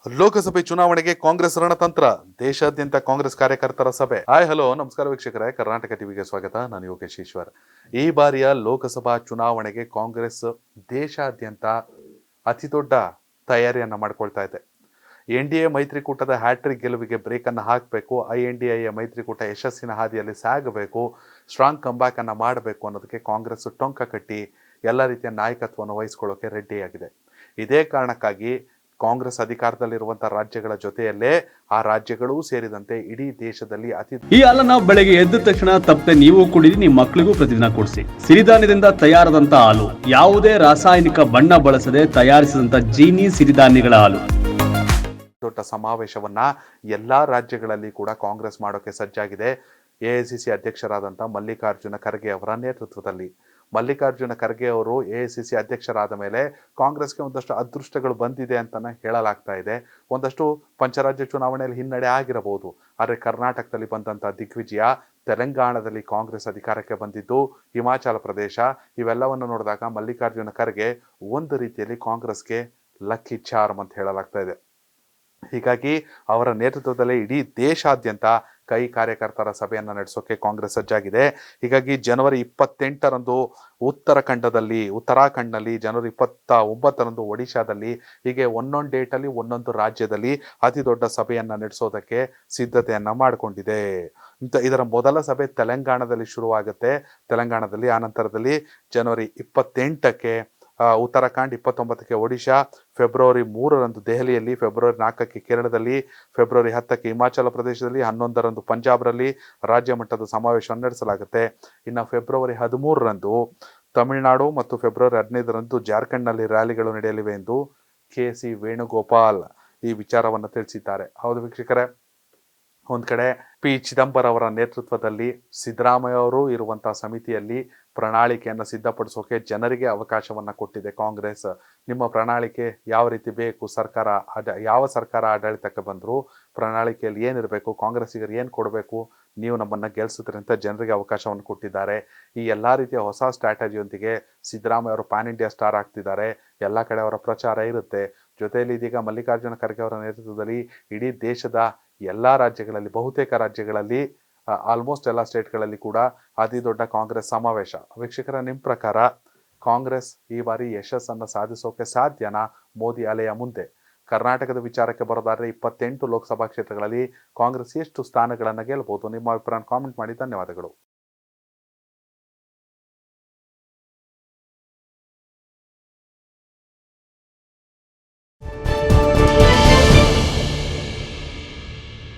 ಲೋಕಸಭೆ ಚುನಾವಣೆಗೆ ಕಾಂಗ್ರೆಸ್ ರಣತಂತ್ರ, ದೇಶಾದ್ಯಂತ ಕಾಂಗ್ರೆಸ್ ಕಾರ್ಯಕರ್ತರ ಸಭೆ. ಹಾಯ್ ಹಲೋ ನಮಸ್ಕಾರ ವೀಕ್ಷಕರೇ, ಕರ್ನಾಟಕ ಟಿವಿಗೆ ಸ್ವಾಗತ. ನಾನು ಯೋಗೇಶ್ ಈಶ್ವರ್. ಈ ಬಾರಿಯ ಲೋಕಸಭಾ ಚುನಾವಣೆಗೆ ಕಾಂಗ್ರೆಸ್ ದೇಶಾದ್ಯಂತ ಅತಿ ದೊಡ್ಡ ತಯಾರಿಯನ್ನ ಮಾಡ್ಕೊಳ್ತಾ ಇದೆ. ಎನ್ಡಿಎ ಮೈತ್ರಿಕೂಟದ ಹ್ಯಾಟ್ರಿಕ್ ಗೆಲುವಿಗೆ ಬ್ರೇಕ್ ಅನ್ನು ಹಾಕಬೇಕು, INDA ಮೈತ್ರಿಕೂಟ ಯಶಸ್ಸಿನ ಹಾದಿಯಲ್ಲಿ ಸಾಗಬೇಕು, ಸ್ಟ್ರಾಂಗ್ ಕಂಬ್ಯಾಕ್ ಅನ್ನ ಮಾಡಬೇಕು ಅನ್ನೋದಕ್ಕೆ ಕಾಂಗ್ರೆಸ್ ಟೊಂಕ ಕಟ್ಟಿ ಎಲ್ಲ ರೀತಿಯ ನಾಯಕತ್ವವನ್ನು ವಹಿಸಿಕೊಳ್ಳೋಕೆ ರೆಡಿಯಾಗಿದೆ. ಇದೇ ಕಾರಣಕ್ಕಾಗಿ ಕಾಂಗ್ರೆಸ್ ಅಧಿಕಾರದಲ್ಲಿರುವಂತಹ ರಾಜ್ಯಗಳ ಜೊತೆಯಲ್ಲೇ ಆ ರಾಜ್ಯಗಳೂ ಸೇರಿದಂತೆ ಇಡೀ ದೇಶದಲ್ಲಿ ಈ ಹಾಲನ್ನ ಬೆಳಗ್ಗೆ ಎದ್ದ ತಕ್ಷಣ ತಪ್ಪದೆ ನೀವು ಕುಡಿದು ನಿಮ್ಮ ಮಕ್ಕಳಿಗೂ ಪ್ರತಿದಿನ ಕೊಡಿಸಿ. ಸಿರಿಧಾನ್ಯದಿಂದ ತಯಾರಾದಂತಹ ಹಾಲು, ಯಾವುದೇ ರಾಸಾಯನಿಕ ಬಣ್ಣ ಬಳಸದೆ ತಯಾರಿಸಿದಂತ ಜೀನಿ ಸಿರಿಧಾನ್ಯಗಳ ಹಾಲು. ದೊಡ್ಡ ಸಮಾವೇಶವನ್ನ ಎಲ್ಲಾ ರಾಜ್ಯಗಳಲ್ಲಿ ಕೂಡ ಕಾಂಗ್ರೆಸ್ ಮಾಡೋಕೆ ಸಜ್ಜಾಗಿದೆ. AICC ಅಧ್ಯಕ್ಷರಾದಂಥ ಮಲ್ಲಿಕಾರ್ಜುನ ಖರ್ಗೆ ಅವರ ನೇತೃತ್ವದಲ್ಲಿ. ಮಲ್ಲಿಕಾರ್ಜುನ ಖರ್ಗೆ ಅವರು AICC ಅಧ್ಯಕ್ಷರಾದ ಮೇಲೆ ಕಾಂಗ್ರೆಸ್ಗೆ ಒಂದಷ್ಟು ಅದೃಷ್ಟಗಳು ಬಂದಿದೆ ಅಂತಾನೆ ಹೇಳಲಾಗ್ತಾ ಇದೆ. ಒಂದಷ್ಟು ಪಂಚರಾಜ್ಯ ಚುನಾವಣೆಯಲ್ಲಿ ಹಿನ್ನಡೆ ಆಗಿರಬಹುದು, ಆದರೆ ಕರ್ನಾಟಕದಲ್ಲಿ ಬಂದಂತಹ ದಿಗ್ವಿಜಯ, ತೆಲಂಗಾಣದಲ್ಲಿ ಕಾಂಗ್ರೆಸ್ ಅಧಿಕಾರಕ್ಕೆ ಬಂದಿದ್ದು, ಹಿಮಾಚಲ ಪ್ರದೇಶ, ಇವೆಲ್ಲವನ್ನು ನೋಡಿದಾಗ ಮಲ್ಲಿಕಾರ್ಜುನ ಖರ್ಗೆ ಒಂದು ರೀತಿಯಲ್ಲಿ ಕಾಂಗ್ರೆಸ್ಗೆ ಲಕ್ಕಿ ಚಾರ್ಮ್ ಅಂತ ಹೇಳಲಾಗ್ತಾ ಇದೆ. ಹೀಗಾಗಿ ಅವರ ನೇತೃತ್ವದಲ್ಲಿ ಇಡೀ ದೇಶಾದ್ಯಂತ ಕೈ ಕಾರ್ಯಕರ್ತರ ಸಭೆಯನ್ನು ನಡೆಸೋಕೆ ಕಾಂಗ್ರೆಸ್ ಸಜ್ಜಾಗಿದೆ. ಹೀಗಾಗಿ ಜನವರಿ 28ರಂದು ಉತ್ತರಾಖಂಡ್ನಲ್ಲಿ, ಜನವರಿ 29ರಂದು ಒಡಿಶಾದಲ್ಲಿ, ಹೀಗೆ ಒಂದೊಂದು ಡೇಟಲ್ಲಿ ಒಂದೊಂದು ರಾಜ್ಯದಲ್ಲಿ ಅತಿ ದೊಡ್ಡ ಸಭೆಯನ್ನ ನಡೆಸೋದಕ್ಕೆ ಸಿದ್ಧತೆಯನ್ನ ಮಾಡಿಕೊಂಡಿದೆ. ಇದರ ಮೊದಲ ಸಭೆ ತೆಲಂಗಾಣದಲ್ಲಿ ಶುರುವಾಗುತ್ತೆ. ತೆಲಂಗಾಣದಲ್ಲಿ ಆನಂತರದಲ್ಲಿ ಜನವರಿ 28ಕ್ಕೆ ಉತ್ತರಾಖಂಡ್, 29ಕ್ಕೆ ಒಡಿಶಾ, ಫೆಬ್ರವರಿ 3ರಂದು ದೆಹಲಿಯಲ್ಲಿ, ಫೆಬ್ರವರಿ 4ಕ್ಕೆ ಕೇರಳದಲ್ಲಿ, ಫೆಬ್ರವರಿ 10ಕ್ಕೆ ಹಿಮಾಚಲ ಪ್ರದೇಶದಲ್ಲಿ, 11ರಂದು ಪಂಜಾಬ್ನಲ್ಲಿ ರಾಜ್ಯ ಮಟ್ಟದ ಸಮಾವೇಶವನ್ನು ನಡೆಸಲಾಗುತ್ತೆ. ಇನ್ನು ಫೆಬ್ರವರಿ 13ರಂದು ತಮಿಳುನಾಡು ಮತ್ತು ಫೆಬ್ರವರಿ 15ರಂದು ಜಾರ್ಖಂಡ್ನಲ್ಲಿ ರ್ಯಾಲಿಗಳು ನಡೆಯಲಿವೆ ಎಂದು KC ವೇಣುಗೋಪಾಲ್ ಈ ವಿಚಾರವನ್ನು ತಿಳಿಸಿದ್ದಾರೆ. ಹೌದು ವೀಕ್ಷಕರೇ, ಒಂದ್ ಕಡೆ P. ಚಿದಂಬರಂ ಅವರ ನೇತೃತ್ವದಲ್ಲಿ ಸಿದ್ದರಾಮಯ್ಯ ಅವರು ಇರುವಂತಹ ಸಮಿತಿಯಲ್ಲಿ ಪ್ರಣಾಳಿಕೆಯನ್ನು ಸಿದ್ಧಪಡಿಸೋಕೆ ಜನರಿಗೆ ಅವಕಾಶವನ್ನ ಕೊಟ್ಟಿದೆ ಕಾಂಗ್ರೆಸ್. ನಿಮ್ಮ ಪ್ರಣಾಳಿಕೆ ಯಾವ ರೀತಿ ಬೇಕು, ಯಾವ ಸರ್ಕಾರ ಆಡಳಿತಕ್ಕೆ ಬಂದರೂ ಪ್ರಣಾಳಿಕೆಯಲ್ಲಿ ಏನಿರಬೇಕು, ಕಾಂಗ್ರೆಸ್ಸಿಗರು ಏನು ಕೊಡಬೇಕು, ನೀವು ನಮ್ಮನ್ನ ಗೆಲ್ಸಿದ್ರಿ ಅಂತ ಜನರಿಗೆ ಅವಕಾಶವನ್ನು ಕೊಟ್ಟಿದ್ದಾರೆ. ಈ ಎಲ್ಲಾ ರೀತಿಯ ಹೊಸ ಸ್ಟ್ರಾಟಜಿಯೊಂದಿಗೆ ಸಿದ್ದರಾಮಯ್ಯ ಅವರು ಪ್ಯಾನ್ ಇಂಡಿಯಾ ಸ್ಟಾರ್ ಆಗ್ತಿದ್ದಾರೆ. ಎಲ್ಲ ಕಡೆ ಅವರ ಪ್ರಚಾರ ಇರುತ್ತೆ. ಜೊತೆಯಲ್ಲಿ ಇದೀಗ ಮಲ್ಲಿಕಾರ್ಜುನ ಖರ್ಗೆ ಅವರ ನೇತೃತ್ವದಲ್ಲಿ ಇಡೀ ದೇಶದ ಎಲ್ಲಾ ರಾಜ್ಯಗಳಲ್ಲಿ, ಬಹುತೇಕ ರಾಜ್ಯಗಳಲ್ಲಿ, ಆಲ್ಮೋಸ್ಟ್ ಎಲ್ಲ ಸ್ಟೇಟ್ಗಳಲ್ಲಿ ಕೂಡ ಅತಿ ದೊಡ್ಡ ಕಾಂಗ್ರೆಸ್ ಸಮಾವೇಶ. ವೀಕ್ಷಕರ, ನಿಮ್ಮ ಪ್ರಕಾರ ಕಾಂಗ್ರೆಸ್ ಈ ಬಾರಿ ಯಶಸ್ಸನ್ನು ಸಾಧಿಸೋಕೆ ಸಾಧ್ಯನಾ ಮೋದಿ ಅಲೆಯ ಮುಂದೆ? ಕರ್ನಾಟಕದ ವಿಚಾರಕ್ಕೆ ಬರೋದಾದ್ರೆ 28 ಲೋಕಸಭಾ ಕ್ಷೇತ್ರಗಳಲ್ಲಿ ಕಾಂಗ್ರೆಸ್ ಎಷ್ಟು ಸ್ಥಾನಗಳನ್ನು ಗೆಲ್ಲಬಹುದು? ನಿಮ್ಮ ಅಭಿಪ್ರಾಯ ಕಾಮೆಂಟ್ ಮಾಡಿ. ಧನ್ಯವಾದಗಳು.